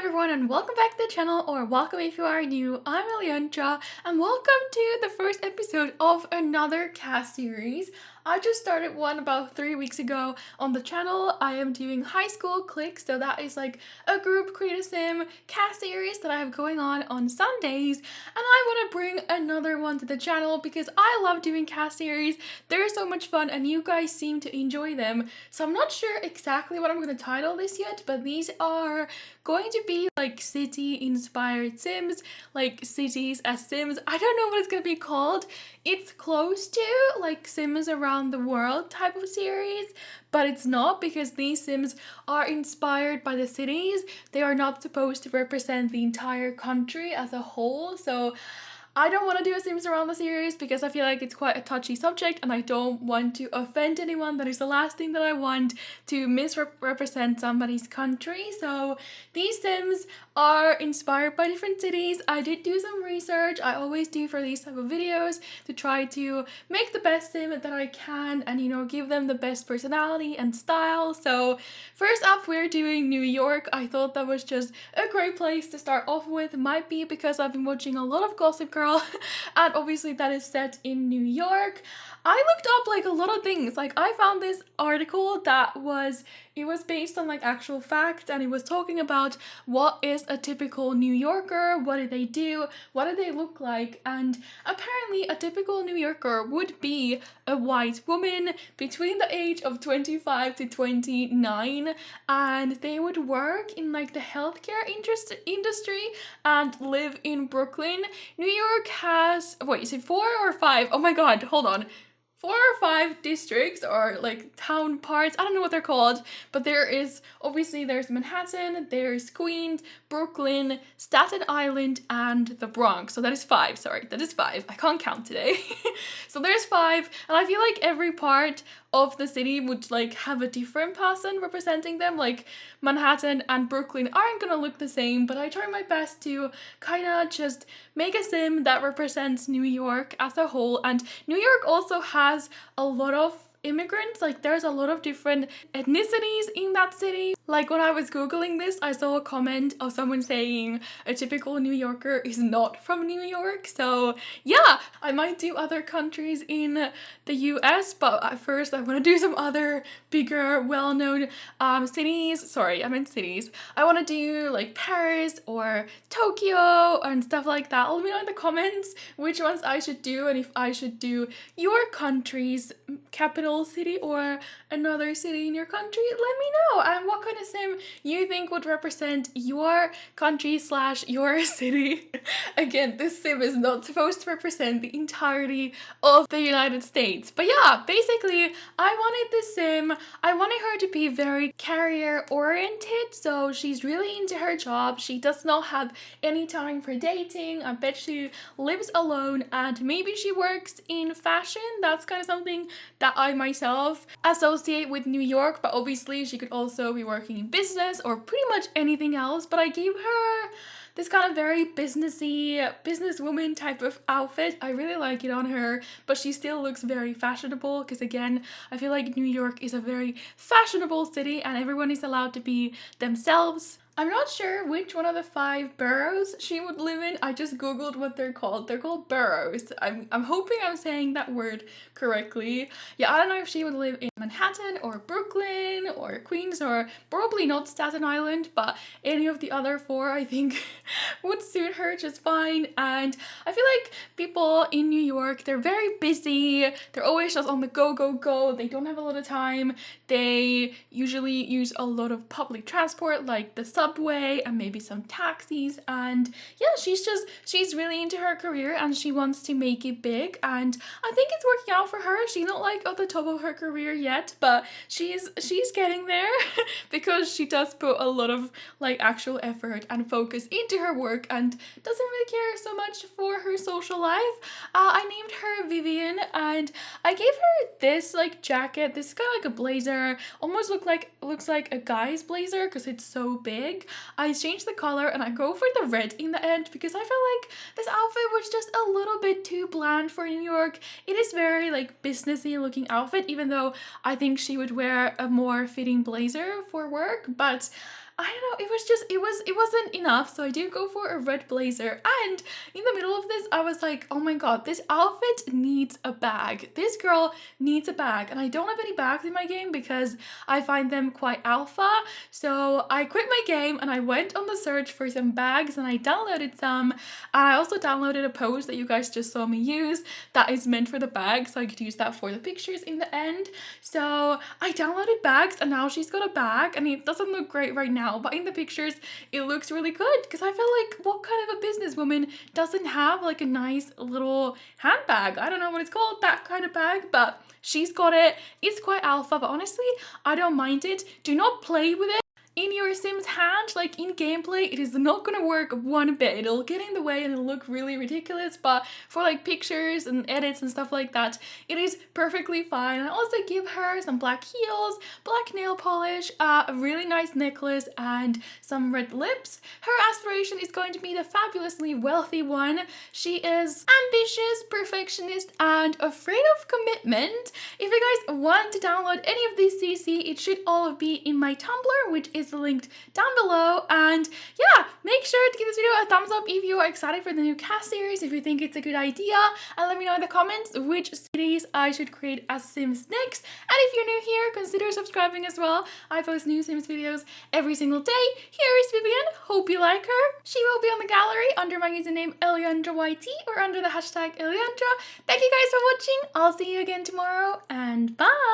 everyone, and welcome back to the channel, or welcome if you are new. I'm Elliandra and welcome to the first episode of another cast series. I just started one about 3 weeks ago on the channel. I am doing high school cliques, so that is like a group create a sim cast series that I have going on Sundays, and I want to bring another one to the channel because I love doing cast series. They're so much fun and you guys seem to enjoy them. So I'm not sure exactly what I'm going to title this yet, but these are going to be like city inspired sims, like cities as sims. I don't know what it's going to be called. It's close to like Sims Around the World type of series, but it's not because these sims are inspired by the cities. They are not supposed to represent the entire country as a whole, so I don't want to do a Sims Around the series because I feel like it's quite a touchy subject and I don't want to offend anyone. That is the last thing that I want, to misrepresent somebody's country. So these sims are inspired by different cities. I did do some research. I always do for these type of videos to try to make the best sim that I can and, you know, give them the best personality and style. So first up, we're doing New York. I thought that was just a great place to start off with. Might be because I've been watching a lot of Gossip Girl and obviously that is set in New York. I looked up like a lot of things. Like I found this article that was based on like actual facts, and it was talking about what is a typical New Yorker, what do they do, what do they look like, and apparently a typical New Yorker would be a white woman between the age of 25 to 29, and they would work in like the healthcare industry and live in Brooklyn. New York has, wait, is it 4 or 5? Oh my god, hold on. 4 or 5 districts or like town parts, I don't know what they're called, but there's Manhattan, there's Queens, Brooklyn, Staten Island, and the Bronx. So that is 5, sorry, that is 5. I can't count today. So there's 5, and I feel like every part of the city would like have a different person representing them. Like Manhattan and Brooklyn aren't gonna look the same, but I try my best to kind of just make a sim that represents New York as a whole. And New York also has a lot of immigrants. Like there's a lot of different ethnicities in that city. Like when I was googling this, I saw a comment of someone saying a typical New Yorker is not from New York. So yeah, I might do other countries in the US, but at first I want to do some other bigger well-known cities. Sorry, I meant cities. I want to do like Paris or Tokyo and stuff like that. Let me know in the comments which ones I should do, and if I should do your country's capital city or another city in your country. Let me know, and what kind of sim you think would represent your country / your city. Again, this sim is not supposed to represent the entirety of the United States, but yeah, basically I wanted this sim, I wanted her to be very career oriented, so she's really into her job. She does not have any time for dating. I bet she lives alone, and maybe she works in fashion. That's kind of something that I myself associate with New York, but obviously she could also be working in business or pretty much anything else. But I gave her this kind of very businessy, businesswoman type of outfit. I really like it on her, but she still looks very fashionable because again, I feel like New York is a very fashionable city and everyone is allowed to be themselves. I'm not sure which one of the 5 boroughs she would live in. I just googled what they're called. They're called boroughs. I'm hoping I'm saying that word correctly. Yeah, I don't know if she would live in Manhattan or Brooklyn or Queens, or probably not Staten Island, but any of the other 4 I think would suit her just fine. And I feel like people in New York, they're very busy. They're always just on the go, go, go. They don't have a lot of time. They usually use a lot of public transport like the subway and maybe some taxis, and yeah, she's really into her career and she wants to make it big, and I think it's working out for her. She's not like at the top of her career yet, but she's getting there because she does put a lot of like actual effort and focus into her work and doesn't really care so much for her social life. I named her Vivian, and I gave her this like jacket. This is kind of like a blazer, almost looks like a guy's blazer because it's so big. I changed the color and I go for the red in the end because I felt like this outfit was just a little bit too bland for New York. It is very like businessy looking outfit, even though I think she would wear a more fitting blazer for work, but I don't know, it wasn't enough, so I did go for a red blazer, and in the middle of this, I was like, oh my god, this outfit needs a bag. This girl needs a bag, and I don't have any bags in my game because I find them quite alpha, so I quit my game and I went on the search for some bags and I downloaded some, and I also downloaded a pose that you guys just saw me use that is meant for the bag, so I could use that for the pictures in the end. So I downloaded bags and now she's got a bag, and it doesn't look great right now, but in the pictures it looks really good because I feel like what kind of a businesswoman doesn't have like a nice little handbag? I don't know what it's called, that kind of bag, but she's got it. It's quite alpha, but honestly, I don't mind it. Do not play with it in your Sims hand, like in gameplay. It is not gonna work one bit. It'll get in the way and it'll look really ridiculous, but for like pictures and edits and stuff like that, it is perfectly fine. I also give her some black heels, black nail polish, a really nice necklace, and some red lips. Her aspiration is going to be the fabulously wealthy one. She is ambitious, perfectionist, and afraid of commitment. If you guys want to download any of these CC, it should all be in my Tumblr, which is linked down below. And yeah, make sure to give this video a thumbs up if you are excited for the new cast series, if you think it's a good idea, and let me know in the comments which cities I should create as Sims next. And if you're new here, consider subscribing as well. I post new Sims videos every single day. Here is Vivian. Hope you like her. She will be on the gallery under my username ElliandraYT or under the hashtag Elliandra. Thank you guys for watching. I'll see you again tomorrow, and bye!